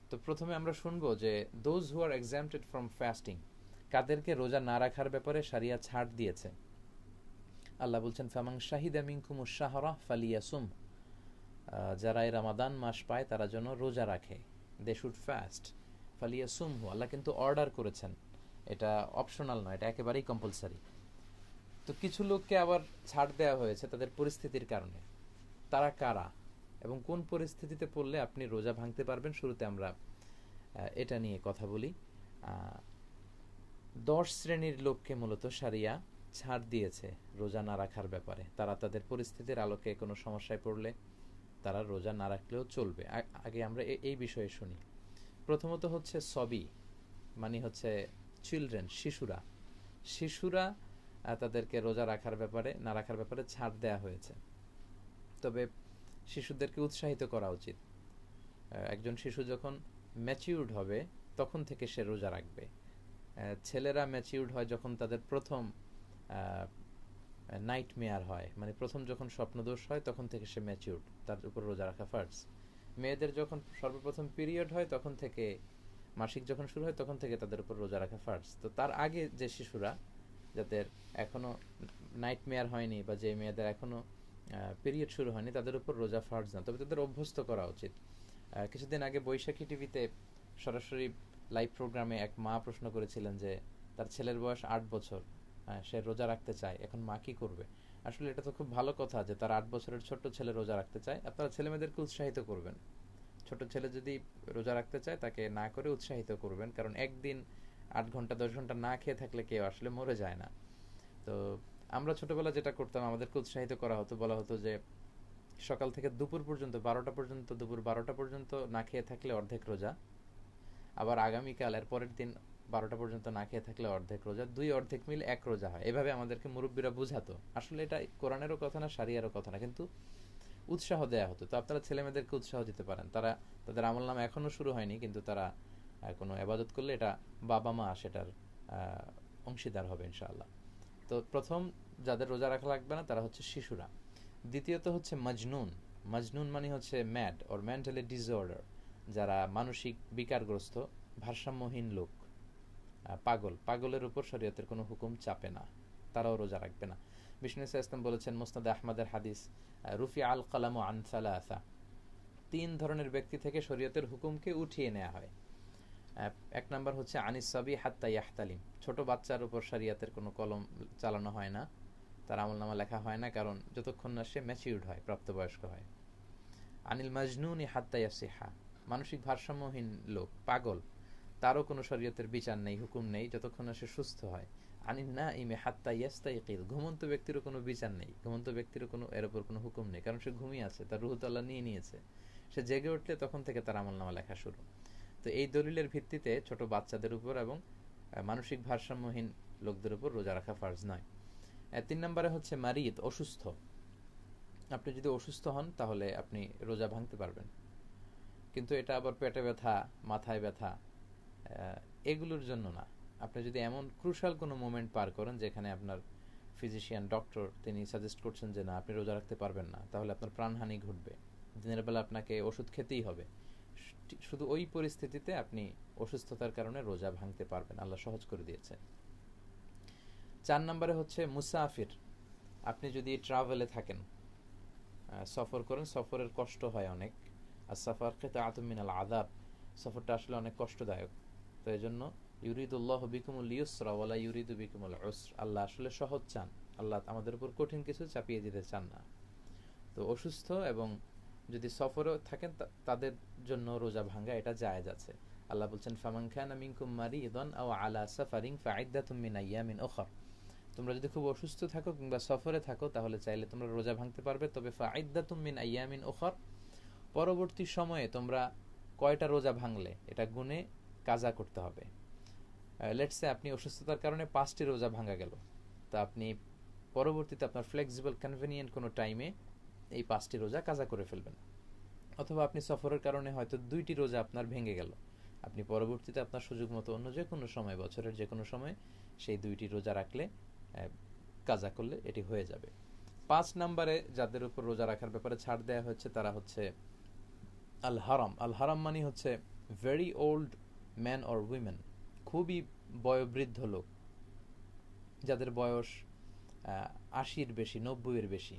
তো প্রথমে আমরা শুনবো যে those who are exempted from fasting, কাদেরকে রোজা না রাখার ব্যাপারে শারিয়া ছাড় দিয়েছে। আল্লাহ বলছেন ফামাং শাহিদা মিনকুমুশ শাহরা ফালিয়াসুম, যারা এই রমাদান মাস পায় তারা যেন রোজা রাখে, দে শুড ফাস্ট। ফালিয়াসুমহু, আল্লাহ কিন্তু অর্ডার করেছেন, এটা অপশনাল নয়, এটা একেবারেই কম্পালসারি। তো কিছু লোককে আবার ছাড় দেওয়া হয়েছে তাদের পরিস্থিতির কারণে। তারা কারা এবং কোন পরিস্থিতিতে পড়লে আপনি রোজা ভাঙতে পারবেন, শুরুতে আমরা এটা নিয়ে কথা বলি। 10 শ্রেণীর লোককে মূলত শারিয়া ছাড় দিয়েছে রোজা না রাখার ব্যাপারে। তারা তাদের পরিস্থিতির আলোকে কোনো সমস্যায় পড়লে তারা রোজা না রাখলেও চলবে। আগে আমরা এই বিষয়ে শুনি। প্রথমত হচ্ছে সবি, মানে হচ্ছে চিলড্রেন, শিশুরা। শিশুরা তাদেরকে রোজা রাখার ব্যাপারে না রাখার ব্যাপারে ছাড় দেয়া হয়েছে। তবে শিশুদেরকে উৎসাহিত করা উচিত। একজন শিশু যখন ম্যাচিউরড হবে তখন থেকে সে রোজা রাখবে। ছেলেরা ম্যাচিউরড হয় যখন তাদের প্রথম নাইট মেয়ার হয়, মানে প্রথম যখন স্বপ্নদোষ হয় তখন থেকে সে ম্যাচিউরড, তার উপর রোজা রাখা ফার্জ। মেয়েদের যখন সর্বপ্রথম পিরিয়ড হয় তখন থেকে, মাসিক যখন শুরু হয় তখন থেকে তাদের উপর রোজা রাখা ফার্জ। তো তার আগে যে শিশুরা, যাদের এখনও নাইট মেয়ার হয়নি বা যে মেয়েদের এখনও পিরিয়ড শুরু হয়নি, তাদের উপর রোজা ফার্জ না, তবে তাদের অভ্যস্ত করা উচিত। কিছুদিন আগে বৈশাখী টিভিতে সরাসরি লাইভ প্রোগ্রামে এক মা প্রশ্ন করেছিলেন যে তার ছেলের বয়স 8 বছর, সে রোজা রাখতে চায়, এখন মা কি করবে। আসলে এটা তো খুব ভালো কথা যে তার 8 বছরের ছোট্ট ছেলে রোজা রাখতে চায়। আপনারা ছেলে মেয়েদেরকে উৎসাহিত করবেন। ছোট ছেলে যদি রোজা রাখতে চায় তাকে না করে উৎসাহিত করবেন, কারণ একদিন 8 ঘন্টা 10 ঘন্টা না খেয়ে থাকলে কেউ আসলে মরে যায় না। তো আমরা ছোটবেলা যেটা করতাম, আমাদেরকে উৎসাহিত করা হতো, বলা হতো যে সকাল থেকে দুপুর পর্যন্ত 12টা পর্যন্ত, দুপুর 12টা পর্যন্ত না খেয়ে থাকলে অর্ধেক রোজা, আবার আগামীকাল এর পরের দিন 12টা পর্যন্ত না খেয়ে থাকলে অর্ধেক রোজা, 2 অর্ধেক মিলে 1 রোজা হয়। এভাবে আমাদেরকে মুরব্বীরা বুঝাতো। আসলে এটা কোরআনেরও কথা না, শারিয়ারও কথা না, কিন্তু উৎসাহ দেয়া হতো। তো আপনারা ছেলে মেয়েদেরকে উৎসাহ দিতে পারেন। তারা তাদের আমল নামা এখনও শুরু হয়নি, কিন্তু তারা কোনো এবাদত করলে এটা বাবা মা সেটার অংশীদার হবে ইনশাআল্লাহ। তো প্রথম যাদের রোজা রাখা লাগবে না তারা হচ্ছে শিশুরা। দ্বিতীয়ত হচ্ছে মজনুন। মজনুন মানে হচ্ছে ম্যাড অর মেন্টালি ডিসঅর্ডার, যারা মানসিক বিকারগ্রস্ত, ভারসাম্যহীন লোক, পাগল। পাগলের উপর শরীয়তের কোনো হুকুম চাপে না, তারাও রোজা রাখবে না। বিষ্ণু ইসলাম বলেছেন, মুসনাদে আহমদের হাদিস, রুফি আল কালাম আন সালাসা, 3 ধরনের ব্যক্তি থেকে শরীয়তের হুকুমকে উঠিয়ে নেওয়া হয়। এক নাম্বার হচ্ছে আনিস সাবি হাত্তা ইয়াহতালিম, ছোট বাচ্চার উপর শরীয়তের কোনো কলম চালানো হয় না, তার আমলনামা লেখা হয় না, কারণ যতক্ষণ না সে ম্যাচিউরড হয়, প্রাপ্তবয়স্ক হয়। আনিল মাজনুনি হাত্তা ইয়াসিহা, মানসিক ভারসাম্যহীন লোক, পাগল, তারও কোনো শরীয়তের বিচার নেই, হুকুম নেই, যতক্ষণ না সে সুস্থ হয়। আনিন না ইমে হাত্তা ইয়াস্তাইকিল, ঘুমন্ত ব্যক্তিরও কোনো বিচার নেই, ঘুমন্ত ব্যক্তিরও কোনো এর উপর কোনো হুকুম নেই, কারণ সে ঘুমিয়ে আছে, তার রুহ তো আল্লাহ নিয়ে নিয়েছে। সে জেগে উঠলে তখন থেকে তার আমলনামা লেখা শুরু। তো এই দলিলের ভিত্তিতে ছোট বাচ্চাদের উপর এবং মানসিক ভারসাম্যহীন লোকদের উপর রোজা রাখা ফার্জ নয়। 3 নম্বরে হচ্ছে মারিদ, অসুস্থ। আপনি যদি অসুস্থ হন তাহলে আপনি রোজা ভাঙতে পারবেন, কিন্তু এটা আবার পেটে ব্যথা, মাথায় ব্যথা, এগুলোর জন্য না। আপনি যদি এমন ক্রুশাল কোনো মোমেন্ট পার করেন যেখানে আপনার ফিজিশিয়ান, ডক্টর, তিনি সাজেস্ট করছেন যে না আপনি রোজা রাখতে পারবেন না, তাহলে আপনার প্রাণহানি ঘটবে, দিনের বেলা আপনাকে ওষুধ খেতেই হবে, শুধু ওই পরিস্থিতিতে আপনি অসুস্থতার কারণে রোজা ভাঙতে পারবেন, আল্লাহ সহজ করে দিয়েছে। 4 নম্বরে হচ্ছে মুসাফির। আপনি যদি ট্রাভেলে থাকেন, সফর করেন, সফরের কষ্ট হয় অনেক, আর সফর কিতআতুম মিনাল আযাব, সফরটা আসলে অনেক কষ্টদায়ক। তো এই জন্য ইউরিদুল্লাহু বিকুমুল ইউসরা ওয়ালা ইউরিদু বিকুমুল উসর, আল্লাহ আসলে সহজ চান, আল্লাহ আমাদের উপর কঠিন কিছু চাপিয়ে দিতে চান না। তো অসুস্থ এবং যদি সফরে থাকেন তাদের জন্য রোজা ভাঙা এটা জায়েজ আছে। আল্লাহ বলছেন ফামান কানা মিনকুম মারিদান আও আলা সাফারিন ফাইদ্দাতুম মিন আইয়ামিন উখর, তোমরা যদি খুব অসুস্থ থাকো কিংবা সফরে থাকো তাহলে চাইলে তোমরা রোজা ভাঙতে পারবে, তবে ফাইদ্দাতুম মিন আইয়ামিন উখর, পরবর্তী সময়ে তোমরা কয়টা রোজা ভাঙলে এটা গুনে কাজা করতে হবে। লেটস সে আপনি অসুস্থতার কারণে 5টি রোজা ভাঙা গেল, তা আপনি পরবর্তীতে আপনার ফ্লেক্সিবল কনভেনিয়েন্ট কোনো টাইমে এই 5টি রোজা কাজা করে ফেলবেন। অথবা আপনি সফরের কারণে হয়তো 2টি রোজা আপনার ভেঙে গেল, আপনি পরবর্তীতে আপনার সুযোগ মতো অন্য যে কোনো সময়, বছরের যে কোনো সময় সেই 2টি রোজা রাখলে, কাজা করলে এটি হয়ে যাবে। 5 নম্বরে যাদের উপর রোজা রাখার ব্যাপারে ছাড় দেওয়া হচ্ছে তারা হচ্ছে আল হারাম। আল হারাম মানে হচ্ছে very old man or women, খুবই বয়োবৃদ্ধ লোক যাদের বয়স 80-র বেশি, 90-এর বেশি,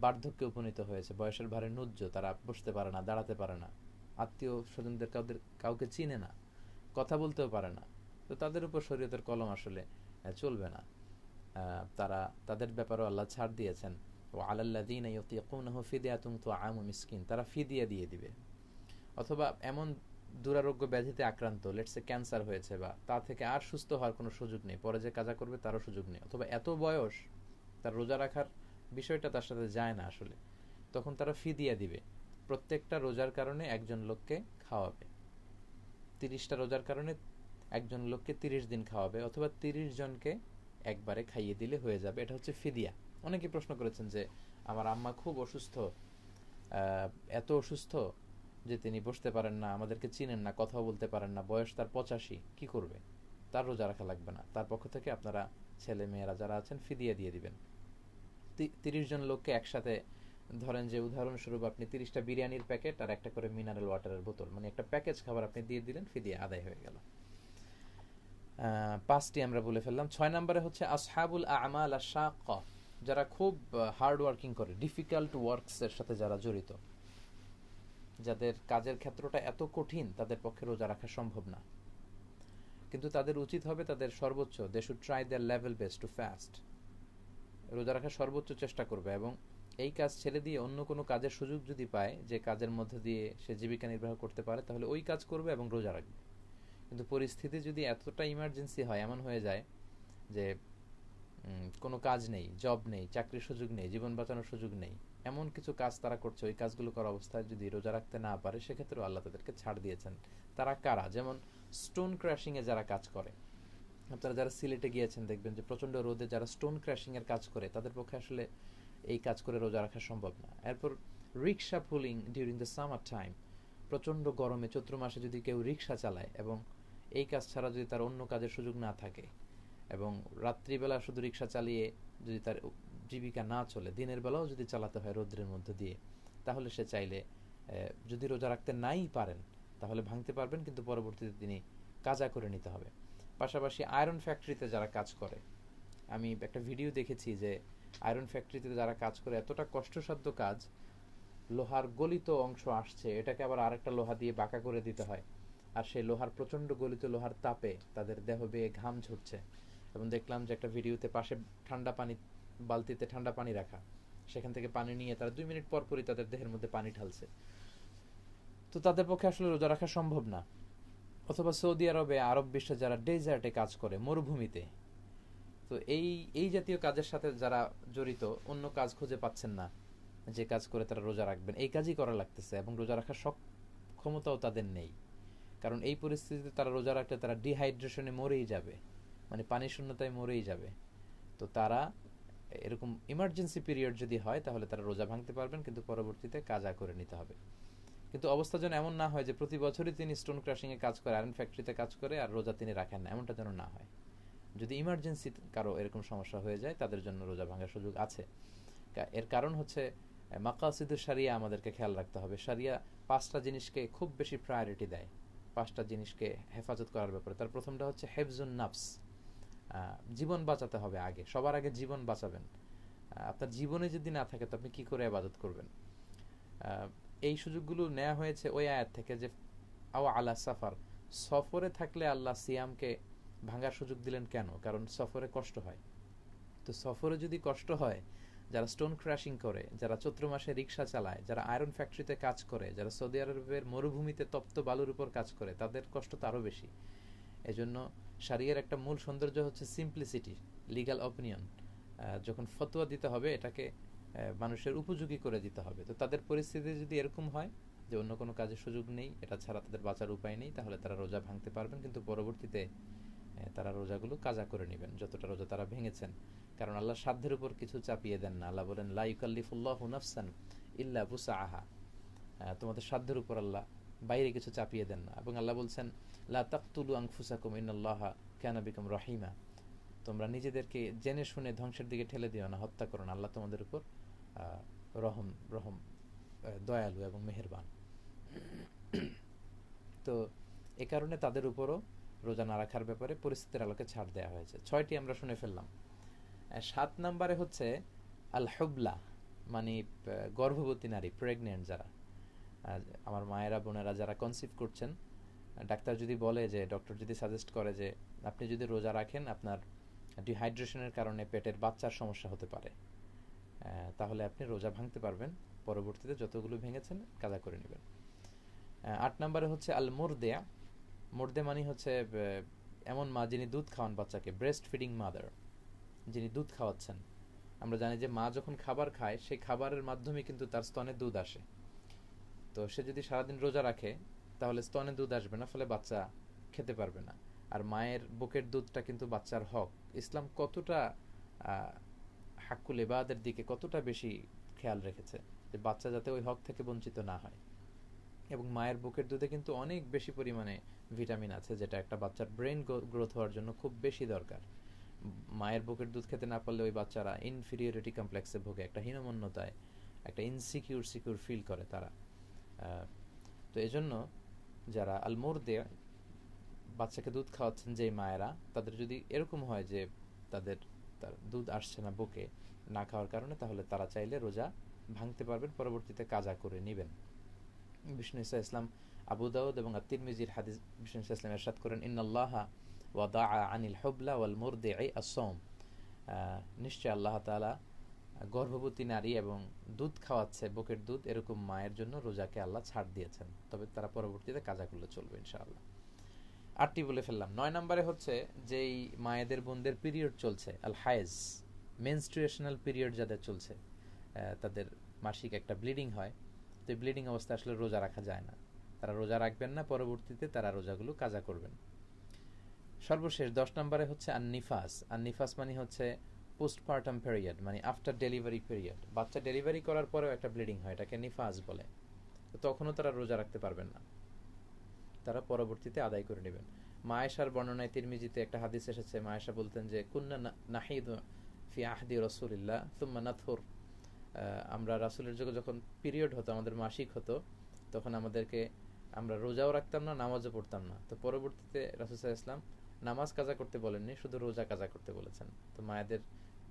বার্ধক্যে উপনীত হয়েছে, বয়সের ভারে নুজ্জ, তারা বসতে পারে না, দাঁড়াতে পারে না, আত্মীয় স্বজনদের কাউকে চিনে না, কথা বলতেও পারে না। তো তাদের উপর শরীয়তের কলম আসলে চলবে না। তারা, তাদের ব্যাপারেও আল্লাহ ছাড় দিয়েছেন, ও আলাল্লাযীনা ইউতীকুনাহু ফিদয়াতুন তুআমু মিসকিন, তারা ফিদিয়া দিয়ে দিবে। অথবা এমন দুরারোগ্য ব্যাধিতে আক্রান্ত, লেটসে ক্যান্সার হয়েছে, বা তা থেকে আর সুস্থ হওয়ার কোনো সুযোগ নেই, পরে যে কাজা করবে তারও সুযোগ নেই, অথবা এত বয়স তার রোজা রাখার বিষয়টা তার সাথে যায় না আসলে, তখন তারা ফিদিয়া দিবে। প্রত্যেকটা রোজার কারণে একজন লোককে খাওয়াবে, 30টা রোজার কারণে একজন লোককে 30 দিন খাওয়াবে, অথবা 30 জনকে একবারে খাইয়ে দিলে হয়ে যাবে। এটা হচ্ছে ফিদিয়া। অনেকে প্রশ্ন করেছেন যে আমার আম্মা খুব অসুস্থ, এত অসুস্থ যে তিনি বসতে পারেন না, আমাদেরকে চিনেন না, কথাও বলতে পারেন না, বয়স তার 85, কি করবে? তার রোজা রাখা লাগবে না, তার পক্ষ থেকে আপনারা ছেলে মেয়েরা যারা আছেন ফিদিয়া দিয়ে দিবেন। 30 জন লোককে একসাথে, ধরেন যে উদাহরণস্বরূপ আপনি 30টা বিরিয়ানির প্যাকেট আর একটা করে মিনারেল ওয়াটারের বোতল, মানে একটা প্যাকেজ খাবার আপনি দিয়ে দিলেন, ফিদিয়া আদায় হয়ে গেল। 5টি আমরা বলে ফেললাম। 6 নম্বরে হচ্ছে আসহাবুল আমাল আশ-শাক্কা, যারা খুব হার্ড ওয়ার্কিং করে, ডিফিকাল্ট ওয়ার্কস এর সাথে যারা জড়িত, যাদের কাজের ক্ষেত্রটা এত কঠিন তাদের পক্ষে রোজা রাখা সম্ভব না, কিন্তু তাদের উচিত হবে তাদের সর্বোচ্চ, they should try their level best to fast, রোজা রাখার সর্বোচ্চ চেষ্টা করবে, এবং এই কাজ ছেড়ে দিয়ে অন্য কোনো কাজের সুযোগ যদি পায়, যে কাজের মধ্যে দিয়ে সে জীবিকা নির্বাহ করতে পারে, তাহলে ওই কাজ করবে এবং রোজা রাখবে। কিন্তু পরিস্থিতি যদি এতটা ইমার্জেন্সি হয়, এমন হয়ে যায় যে কোনো কাজ নেই, জব নেই, চাকরির সুযোগ নেই, জীবন বাঁচানোর সুযোগ নেই, এমন কিছু কাজ তারা করছে, ওই কাজগুলো করা অবস্থায় যদি রোজা রাখতে না পারে, সেক্ষেত্রে আল্লাহ তাদেরকে ছাড় দিয়েছেন। তারা কারা? যেমন স্টোন ক্র্যাশিং এ যারা কাজ করে, আপনারা যারা সিলেটে গিয়েছেন দেখবেন যে প্রচন্ড রোদে যারা স্টোন ক্র্যাশিং এর কাজ করে, তাদের পক্ষে আসলে এই কাজ করে রোজা রাখা সম্ভব না। এরপর rickshaw pooling during the summer time, প্রচন্ড গরমে চৈত্র মাসে যদি কেউ রিক্সা চালায় এবং এই কাজ ছাড়া যদি তার অন্য কাজের সুযোগ না থাকে, এবং রাত্রিবেলা শুধু রিক্সা চালিয়ে যদি তার জীবিকা না চলে, দিনের বেলাও যদি চালাতে হয় রৌদ্রের মধ্যে দিয়ে, তাহলে সে চাইলে যদি রোজা রাখতে নাই পারেন তাহলে ভাঙতে পারবেন, কিন্তু পরবর্তীতে তিনি কাজা করে নিতে হবে। পাশাপাশি আয়রন ফ্যাক্টরিতে যারা কাজ করে, আমি একটা ভিডিও দেখেছি যে আয়রন ফ্যাক্টরিতে যারা কাজ করে, এতটা কষ্টসাধ্য কাজ, লোহার গলিত অংশ আসছে, এটাকে আবার আরেকটা লোহা দিয়ে বাঁকা করে দিতে হয়, আর সেই লোহার প্রচন্ড গলিত লোহার তাপে তাদের দেহ বেয়ে ঘাম ঝরছে, এবং দেখলাম যে একটা ভিডিওতে পাশে ঠান্ডা পানি, বালতিতে ঠান্ডা পানি রাখা, সেখান থেকে পানি নিয়ে তারা 2 মিনিট পর পরই তাদের দেহের মধ্যে পানি ঢালছে। তো তাদের পক্ষে আসলে রোজা রাখা সম্ভব না। অথবা সৌদি আরবে, আরব বিশ্বে যারা ডেজার্টে কাজ করে, মরুভূমিতে, তো এই জাতীয় কাজের সাথে যারা জড়িত, অন্য কাজ খুঁজে পাচ্ছেন না যে কাজ করে তারা রোজা রাখবেন, এই কাজই করা লাগতেছে, এবং রোজা রাখার সক্ষমতাও তাদের নেই, কারণ এই পরিস্থিতিতে তারা রোজা রাখলে তারা ডিহাইড্রেশনে মরেই যাবে, মানে পানি শূন্যতায় মরেই যাবে। তো তারা এরকম ইমার্জেন্সি পিরিয়ড যদি হয়, তাহলে তারা রোজা ভাঙতে পারবেন, কিন্তু পরবর্তীতে কাজা করে নিতে হবে। কিন্তু অবস্থা যেন এমন না হয় যে প্রতি বছরই তিনি স্টোন ক্রাশিং এ কাজ করে, আয়রন ফ্যাক্টরিতে কাজ করে, আর রোজা তিনি রাখেন না, এমনটা যেন না হয়। যদি ইমার্জেন্সি কারো এরকম সমস্যা হয়ে যায়, তাদের জন্য রোজা ভাঙার সুযোগ আছে। এর কারণ হচ্ছে মাকাসিদুশ শারিয়া আমাদেরকে খেয়াল রাখতে হবে। শারিয়া 5টা জিনিসকে খুব বেশি প্রায়োরিটি দেয়, 5টা জিনিসকে হেফাজত করার ব্যাপারে। তার প্রথমটা হচ্ছে হেফজুন নাফস, জীবন বাঁচাতে হবে আগে, সবার আগে জীবন বাঁচাবেন। আপনার জীবনে যদি না থাকে তো আপনি কি করে ইবাদত করবেন? এই সুযোগগুলো নেওয়া হয়েছে ওই আয়াত থেকে যে আও আলা সাফার, সফরে থাকলে আল্লাহ সিয়ামকে ভাঙার সুযোগ দিলেন কেন? কারণ সফরে কষ্ট হয়। তো সফরে যদি কষ্ট হয়, যারা স্টোন ক্র্যাশিং করে, যারা চৈত্র মাসে রিক্সা চালায়, যারা আয়রন ফ্যাক্টরিতে কাজ করে, যারা সৌদি আরবের মরুভূমিতে তপ্ত বালুর উপর কাজ করে, তাদের কষ্ট তো আরও বেশি। এজন্য শারিয়ার একটা মূল সৌন্দর্য হচ্ছে সিম্পলিসিটি, লিগ্যাল অপিনিয়ন। যখন ফতোয়া দিতে হবে, এটাকে মানুষের উপযোগী করে দিতে হবে। তো তাদের পরিস্থিতি যদি এরকম হয় যে অন্য কোনো কাজের সুযোগ নেই, এটা ছাড়া তাদের বাঁচার উপায় নেই, তাহলে তারা রোজা ভাঙতে পারবেন, কিন্তু পরবর্তীতে তারা রোজাগুলো কাজা করে নেবেন, যতটা রোজা তারা ভেঙেছেন। কারণ আল্লাহ সাধ্যের উপর কিছু চাপিয়ে দেন না। আল্লাহ বলেন লা ইউকাল্লিফুল্লাহু নাফসান ইল্লা বুসআহা, তোমাদের সাধ্যের উপর আল্লাহ বাইরে কিছু চাপিয়ে দেন না। এবং আল্লাহ বলছেন লা তাকতুলু আনফুসাকুম ইন্নাল্লাহা কানা বিকুম রহিমা, তোমরা নিজেদেরকে জেনে শুনে ধ্বংসের দিকে ঠেলে দিও না, হত্যা করো না, আল্লাহ তোমাদের উপর রহম দয়ালু এবং মেহেরবান। তো এ কারণে তাদের উপরও রোজা না রাখার ব্যাপারে পরিস্থিতির আলোকে ছাড় দেওয়া হয়েছে। 6টি আমরা শুনে ফেললাম। 7 নম্বরে হচ্ছে আল হুবলা, মানে গর্ভবতী নারী, প্রেগনেন্ট যারা, আমার মায়েরা বোনেরা যারা কনসিভ করছেন, ডাক্তার যদি বলে যে, ডক্টর যদি সাজেস্ট করে যে আপনি যদি রোজা রাখেন আপনার ডিহাইড্রেশনের কারণে পেটের বাচ্চার সমস্যা হতে পারে, তাহলে আপনি রোজা ভাঙতে পারবেন, পরবর্তীতে যতগুলো ভেঙেছেন কাজা করে নেবেন। 8 নম্বরে হচ্ছে আল মুরদেয়া। মুরদে মানে হচ্ছে এমন মা যিনি দুধ খাওয়ান বাচ্চাকে, ব্রেস্ট ফিডিং মাদার, যিনি দুধ খাওয়াচ্ছেন। আমরা জানি যে মা যখন খাবার খায় সেই খাবারের মাধ্যমে কিন্তু তার স্তনে দুধ আসে। তো সে যদি সারাদিন রোজা রাখে তাহলে স্তনে দুধ আসবে না, ফলে বাচ্চা খেতে পারবে না। আর মায়ের বুকের দুধটা কিন্তু বাচ্চার হক। ইসলাম কতটা হাক্কুল ইবাদের দিকে কতটা বেশি খেয়াল রেখেছে যে বাচ্চা যাতে ওই হক থেকে বঞ্চিত না হয়। এবং মায়ের বুকের দুধে কিন্তু অনেক বেশি পরিমাণে ভিটামিন আছে, যেটা একটা বাচ্চার ব্রেন গ্রোথ হওয়ার জন্য খুব বেশি দরকার। মায়ের বুকের দুধ খেতে না পারলে ওই বাচ্চারা ইনফিরিয়রিটি কমপ্লেক্সে ভোগে, একটা হীনমন্যতায়, একটা সিকিউর ফিল করে তারা। তো এজন্য যারা আলমোরদে, বাচ্চাকে দুধ খাওয়াচ্ছেন যেই মায়েরা, তাদের যদি এরকম হয় যে তার দুধ আসছে না বুকে না খাওয়ার কারণে, তাহলে তারা চাইলে রোজা ভাঙতে পারবেন, পরবর্তীতে কাজা করে নেবেন। বিষ্ণু ইসা ইসলাম আবু দাউদ এবং আত-তিরমিজির হাদিস, বিষ্ণু ইসা ইসলাম ইরশাদ করেন, ইন্নাল্লাহা ওয়াদাআ আনিল হুবলা ওয়াল মুরদি'i আস-সাওম, নিশ্চয় আল্লাহ তাআলা গর্ভবতী নারী এবং দুধ খাওয়াচ্ছে বুকের দুধ এরকম মায়ের জন্য রোজাকে আল্লাহ ছাড় দিয়েছেন, তবে তারা পরবর্তীতে কাজা করলে চলবে ইনশাআল্লাহ। 8টি বলে ফেললাম। 9 নম্বরে হচ্ছে যেই মায়েদের বোনদের পিরিয়ড চলছে, আল হায়েজ, মেনস্ট্রুয়েশনাল পিরিয়ড যাদের চলছে, তাদের মাসিক একটা ব্লিডিং হয়, তো ব্লিডিং অবস্থায় আসলে রোজা রাখা যায় না, তারা রোজা রাখবেন না, পরবর্তীতে তারা রোজাগুলো কাজা করবেন। সর্বশেষ 10 নম্বরে হচ্ছে আন-নিফাস। আন-নিফাস মানে হচ্ছে পোস্টপার্টাম পিরিয়ড, মানে আফটার ডেলিভারি পিরিয়ড। বাচ্চা ডেলিভারি করার পরেও একটা ব্লিডিং হয়, এটাকে নিফাস বলে। তো তখনও তারা রোজা রাখতে পারবেন না, তারা পরবর্তীতে আদায় করে নেবেন। মা আয়েশার বর্ণনায় তিরমিজিতে একটা হাদিস এসেছে, মা আয়েশা বলতেন যে কুন্না নাহিদু ফি আহদি রাসূলিল্লাহ সুম্মা নাতহুর, আমরা রাসূলের যুগে যখন পিরিয়ড হতো, আমাদের মাসিক হতো, তখন আমরা রোজাও রাখতাম না, নামাজও পড়তাম না। তো পরবর্তীতে রাসূল সাল্লাল্লাহু আলাইহি ওয়াসাল্লাম নামাজ কাজা করতে বলেননি, শুধু রোজা কাজা করতে বলেছেন। তো মায়েদের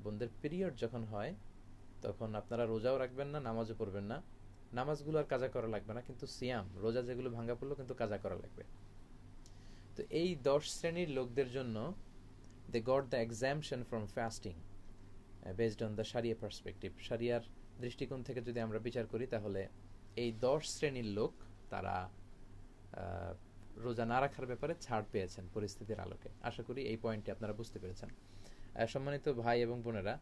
বোনদের পিরিয়ড যখন হয় তখন আপনারা রোজাও রাখবেন না, নামাজও পড়বেন না, নামাজগুলো আর কাজা করা লাগবে না, কিন্তু সিয়াম, রোজা যেগুলো ভাঙা পড়লো কিন্তু কাজা করা লাগবে। তো এই 10 শ্রেণীর লোকদের জন্য they got the exemption from fasting based on the Sharia perspective. Shahriar দৃষ্টিকোণ থেকে যদি আমরা বিচার করি, তাহলে এই 10 শ্রেণীর লোক তারা রোজা না রাখার ব্যাপারে ছাড় পেয়েছেন পরিস্থিতির আলোকে। আশা করি এই পয়েন্টটি আপনারা বুঝতে পেরেছেন। সম্মানিত ভাই এবং বোনেরা,